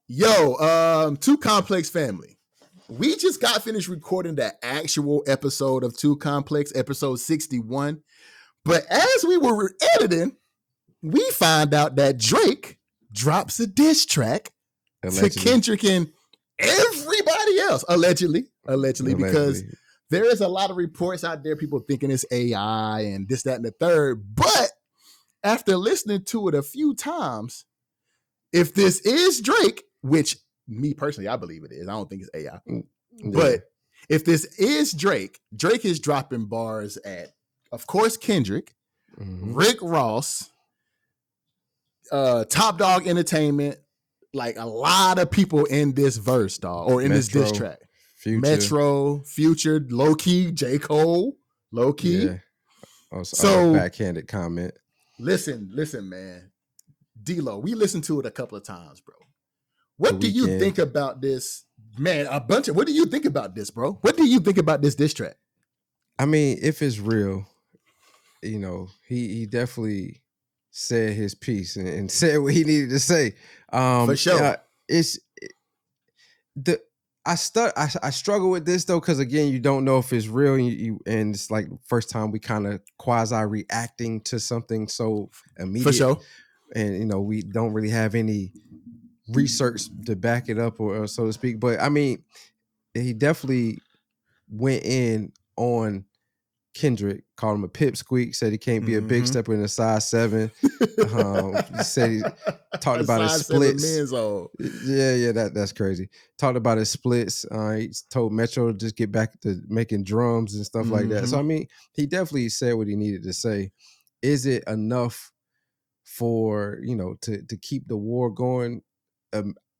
Too Complex family. We just got finished recording the actual episode of Too Complex, episode 61. But as we were editing, we find out that Drake drops a diss track to Kendrick and everybody else, allegedly, because there is a lot of reports out there, people thinking it's AI and this, that, and the third. But after listening to it a few times, if this is Drake, which me personally, I believe it is. I don't think it's AI. Yeah. But if this is Drake, Drake is dropping bars at, of course, Kendrick, Rick Ross, Top Dog Entertainment, like a lot of people in this verse, dog, or in this diss track. Future, low key, J. Cole, low key. Yeah. So backhanded comment. Listen, man. D-Lo, we listened to it a couple of times, bro. What do you think about this? Man, what do you think about this, bro? What do you think about this diss track? I mean, if it's real, you know, he definitely said his piece and said what he needed to say. For sure. I struggle with this though, because again, you don't know if it's real, and it's like the first time we kind of quasi reacting to something so immediate. For sure. And you know, we don't really have any research to back it up, or so to speak. But I mean, he definitely went in on Kendrick, called him a pipsqueak, said he can't be a big stepper in a size 7. He said he talked about his splits. Yeah, that's crazy. Talked about his splits. He told Metro to just get back to making drums and stuff like that. So I mean, he definitely said what he needed to say. Is it enough for, you know, to keep the war going?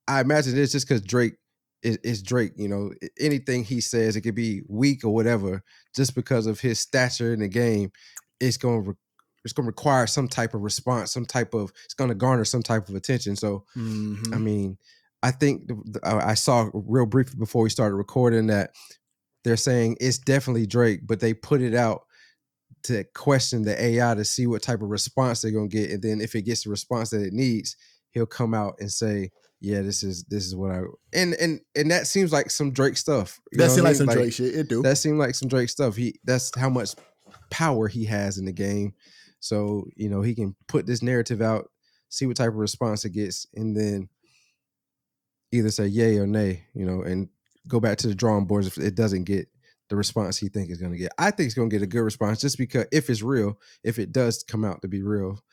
I imagine it's just because Drake is Drake. You know, anything he says, it could be weak or whatever, just because of his stature in the game. It's going to require some type of response, it's going to garner some type of attention. So, I mean, I think I saw real briefly before we started recording that they're saying it's definitely Drake, but they put it out to question the AI to see what type of response they're going to get. And then if it gets the response that it needs, he'll come out and say, yeah, this is what I, and that seems like some Drake stuff. That seems like some Drake shit. It do. That seemed like some Drake stuff. That's how much power he has in the game. So, you know, he can put this narrative out, see what type of response it gets, and then either say yay or nay, you know, and go back to the drawing boards if it doesn't get the response he think is going to get. I think it's going to get a good response just because if it's real, if it does come out to be real,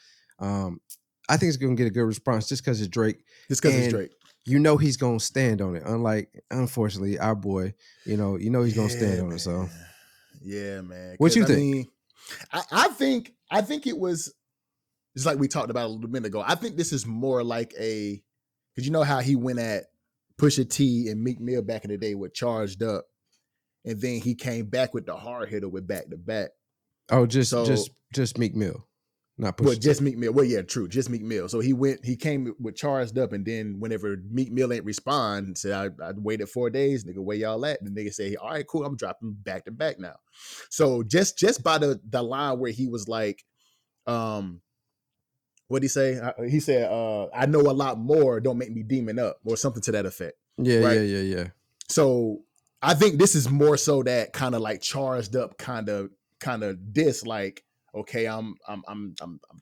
I think it's going to get a good response just because it's Drake. Just because it's Drake. You know he's going to stand on it. Unlike, unfortunately, our boy, you know he's going to stand on it. So, yeah, man. What you think? I think it was just like we talked about a little minute ago. I think this is more like because you know how he went at Pusha T and Meek Mill back in the day with Charged Up, and then he came back with the hard hitter with Back to Back. Oh, just Meek Mill. Not Pusha. Well, just Meek Mill. Well, yeah, true. Just Meek Mill. So he came with Charged Up, and then whenever Meek Mill ain't respond, said I waited 4 days, nigga, where y'all at? And the nigga say, all right, cool, I'm dropping back to back now. So just by the line where he was like, what'd he say? He said, I know a lot more, don't make me demon up, or something to that effect. Yeah, right? yeah. So I think this is more so that kind of like Charged Up kind of diss, like, okay, I'm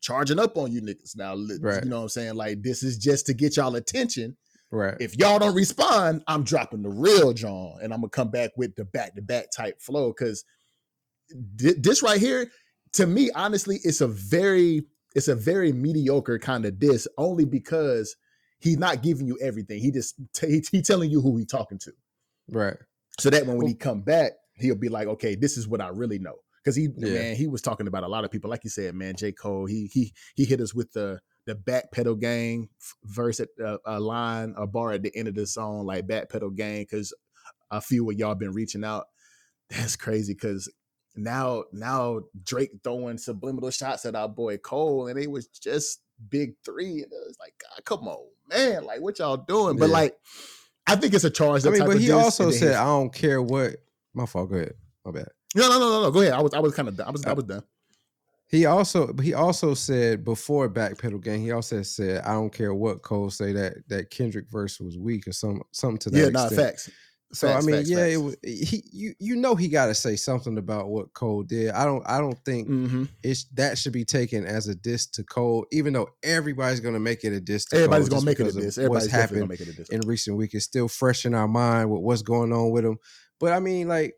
charging up on you niggas now. Right. You know what I'm saying? Like, this is just to get y'all attention. Right. If y'all don't respond, I'm dropping the real John, and I'm gonna come back with the back-to-back type flow. Because this right here, to me, honestly, it's a very mediocre kind of diss, only because he's not giving you everything. He just he telling you who he talking to. Right. So that when he come back, he'll be like, okay, this is what I really know. Because he was talking about a lot of people, like you said, man. J. Cole, he hit us with the backpedal gang verse at a bar at the end of the song, like backpedal gang, because I feel what y'all been reaching out. That's crazy, because now Drake throwing subliminal shots at our boy Cole, and it was just big 3. And it was like, God, come on, man, like what y'all doing? But like, I think it's a charge. I mean, but he also said, I don't care what. My fault. Go ahead. My bad. No. Go ahead. I was done. He also said before Backpedal Gang, he also said, I don't care what Cole say, that Kendrick verse was weak or something to that extent. Facts. So facts, I mean, facts, yeah, facts. it was, you know he got to say something about what Cole did. I don't think that should be taken as a diss to Cole, even though everybody's gonna make it a diss to Everybody's Cole. gonna make it a diss. Everybody's definitely gonna make it a diss. In recent week, it's still fresh in our mind with what's going on with him. But I mean, like,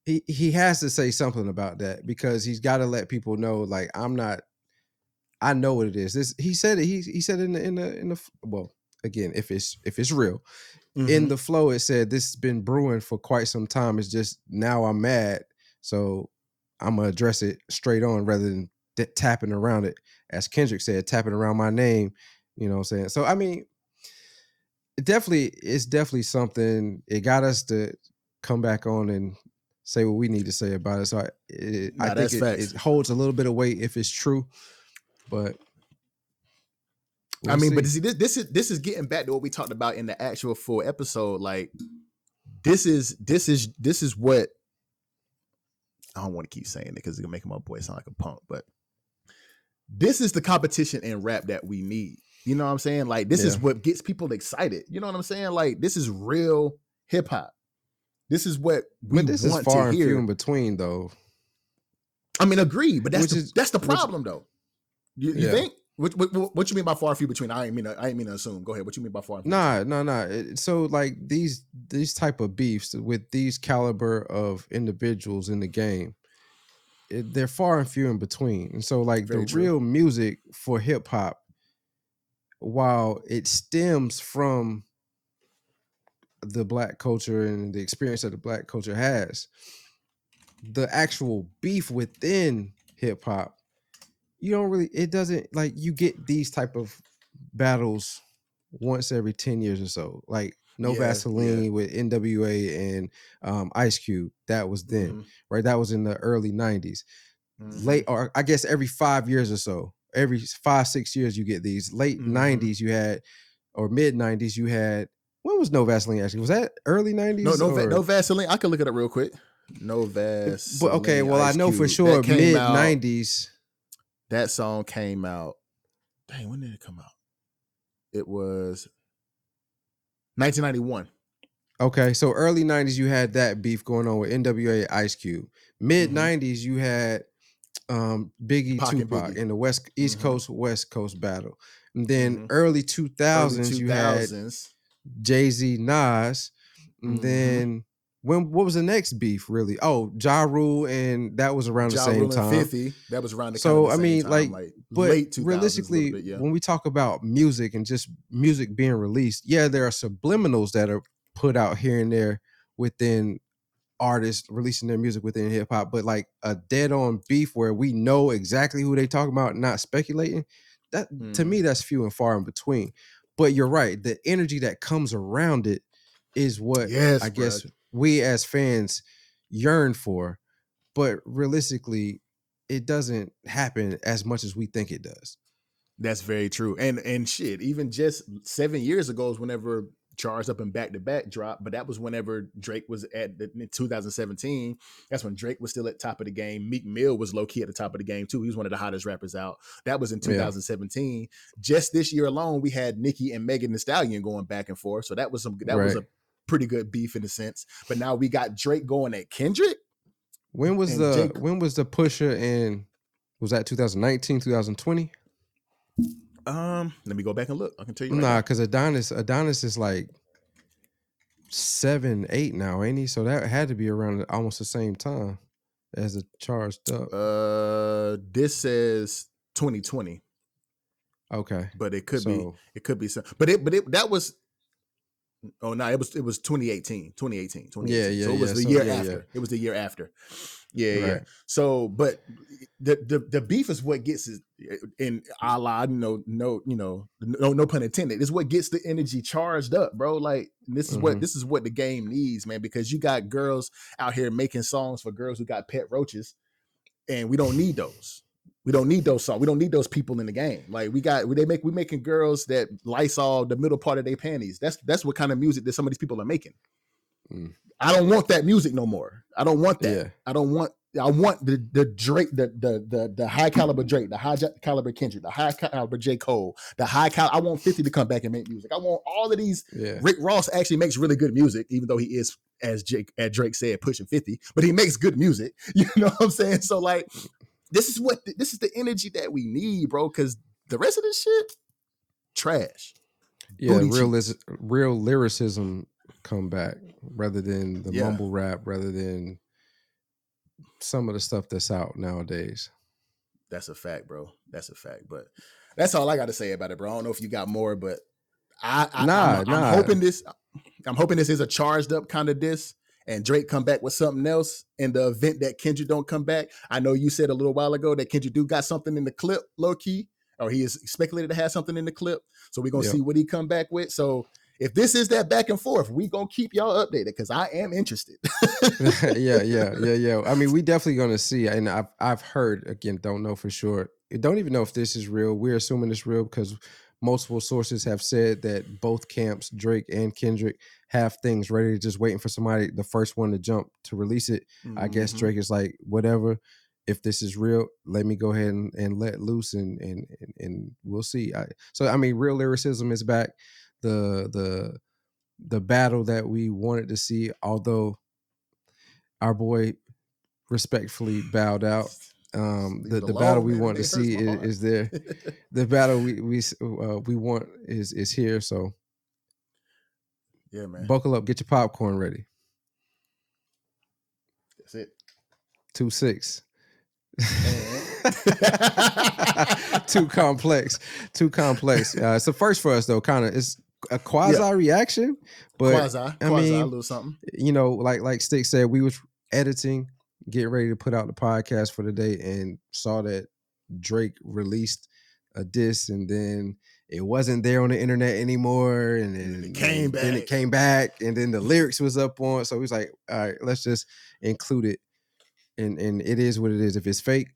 he has to say something about that, because he's got to let people know, like, I know what it is. He said it. He said in the well, again, if it's real, in the flow, it said this has been brewing for quite some time. It's just now I'm mad, so I'm gonna address it straight on rather than tapping around it, as Kendrick said, tapping around my name. You know what I'm saying? So I mean, it's definitely something. It got us to come back on and say what we need to say about it. So I think it holds a little bit of weight if it's true, but I mean, but see, this is getting back to what we talked about in the actual full episode. Like, this is what, I don't want to keep saying it because it's gonna make my boy sound like a punk, but this is the competition in rap that we need. You know what I'm saying? Like, this is what gets people excited. You know what I'm saying? Like, this is real hip hop. This is what we want to hear. But this is far and few in between, though. I mean, agreed, but that's the problem, though. You think? What you mean by far and few between? I ain't mean to assume. Go ahead. What you mean by far and few? Nah. So like these type of beefs with these caliber of individuals in the game, they're far and few in between. And so like Very the true. Real music for hip hop, while it stems from the Black culture and the experience that the Black culture has, the actual beef within hip hop, it doesn't, like, you get these type of battles once every 10 years or so. Like No Vaseline with NWA and Ice Cube, that was then, right? That was in the early 90s. Late, or I guess every 5 years or so, every 5-6 years you get these. Late 90s you had, or mid 90s you had, when was No Vaseline actually? Was that early 90s? No Vaseline. I can look it up real quick. No Vaseline. But okay, well, Ice I know Cube. For sure mid 90s. That song came out. Dang, when did it come out? It was 1991. Okay, so early 90s you had that beef going on with NWA, Ice Cube. Mid 90s you had Biggie, Tupac in the East Coast, West Coast battle. And then early 2000s you had Jay-Z, Nas. And then what was the next beef really? Oh, Ja Rule, and that was around the same time. 50, that was around the so kind of the I mean, time, like but late 2000s, realistically, when we talk about music and just music being released, there are subliminals that are put out here and there within artists releasing their music within hip hop, but like a dead on beef where we know exactly who they talking about, not speculating, that to me that's few and far in between. But you're right, the energy that comes around it is what I guess we as fans yearn for, but realistically it doesn't happen as much as we think it does. That's very true. And shit, even just 7 years ago is whenever Charged Up and Back to Back dropped, but that was whenever Drake was in 2017. That's when Drake was still at top of the game. Meek Mill was low key at the top of the game too. He was one of the hottest rappers out. That was in 2017. Just this year alone, we had Nicki and Megan Thee Stallion going back and forth. So that was was a pretty good beef in a sense. But now we got Drake going at Kendrick. When was the Pusha and was that 2019, 2020? Let me go back and look. I can tell you. Right because Adonis is like 7, 8 now, ain't he? So that had to be around almost the same time as the Charged Up. This says 2020. Okay, but it could be some. But that was. Oh no, it was 2018. Yeah. So it was the year after. Yeah. It was the year after. Yeah. So, but the beef is what gets it in a la, no pun intended. It's what gets the energy charged up, bro. Like this is what the game needs, man. Because you got girls out here making songs for girls who got pet roaches, and we don't need those. We don't need those songs. We don't need those people in the game. Like we making girls that Lysol the middle part of their panties. That's what kind of music that some of these people are making. I don't want that music no more. I don't want that. Yeah. I don't want I want the Drake, the high caliber Drake, the high caliber Kendrick, the high caliber J. Cole, the I want 50 to come back and make music. I want all of these. Yeah. Rick Ross actually makes really good music, even though he is, as Drake said, pushing 50, but he makes good music. You know what I'm saying? So like, this is the energy that we need, bro. Because the rest of this shit, trash. Yeah, Booty real lyricism come back rather than the Yeah. mumble rap, rather than some of the stuff that's out nowadays. That's a fact, bro. That's a fact. But that's all I got to say about it, bro. I don't know if you got more, but I'm hoping this is a charged up kind of diss, and Drake come back with something else in the event that Kendrick don't come back. I know you said a little while ago that Kendrick do got something in the clip, low key, or he is speculated to have something in the clip. So we're gonna see what he come back with. So if this is that back and forth, we gonna keep y'all updated because I am interested. Yeah. I mean, we definitely gonna see, and I've heard, again, don't know for sure. Don't even know if this is real. We're assuming it's real because multiple sources have said that both camps, Drake and Kendrick, have things ready, just waiting for somebody, the first one to jump to release it. I guess Drake is like, whatever. If this is real, let me go ahead and let loose, and we'll see. So I mean, real lyricism is back. The battle that we wanted to see, although our boy respectfully bowed out. The battle we want to see is there. The battle we want is here. So yeah, man. Buckle up, get your popcorn ready. That's it. 2-6. Too complex. It's the first for us though. Kind of, it's a quasi reaction, but I mean, a little something. You know, like Stick said, we was editing, getting ready to put out the podcast for the day, and saw that Drake released a diss, and then it wasn't there on the internet anymore, and then it came back, and then the lyrics was up on. So he was like, all right, let's just include it. And it is what it is. If it's fake,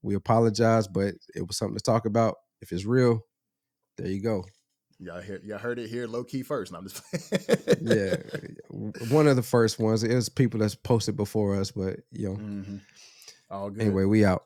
we apologize, but it was something to talk about. If it's real, there you go. Y'all heard it here low key first. No, I'm just yeah, one of the first ones. It was people that's posted before us, but you know. All good. Anyway, we out.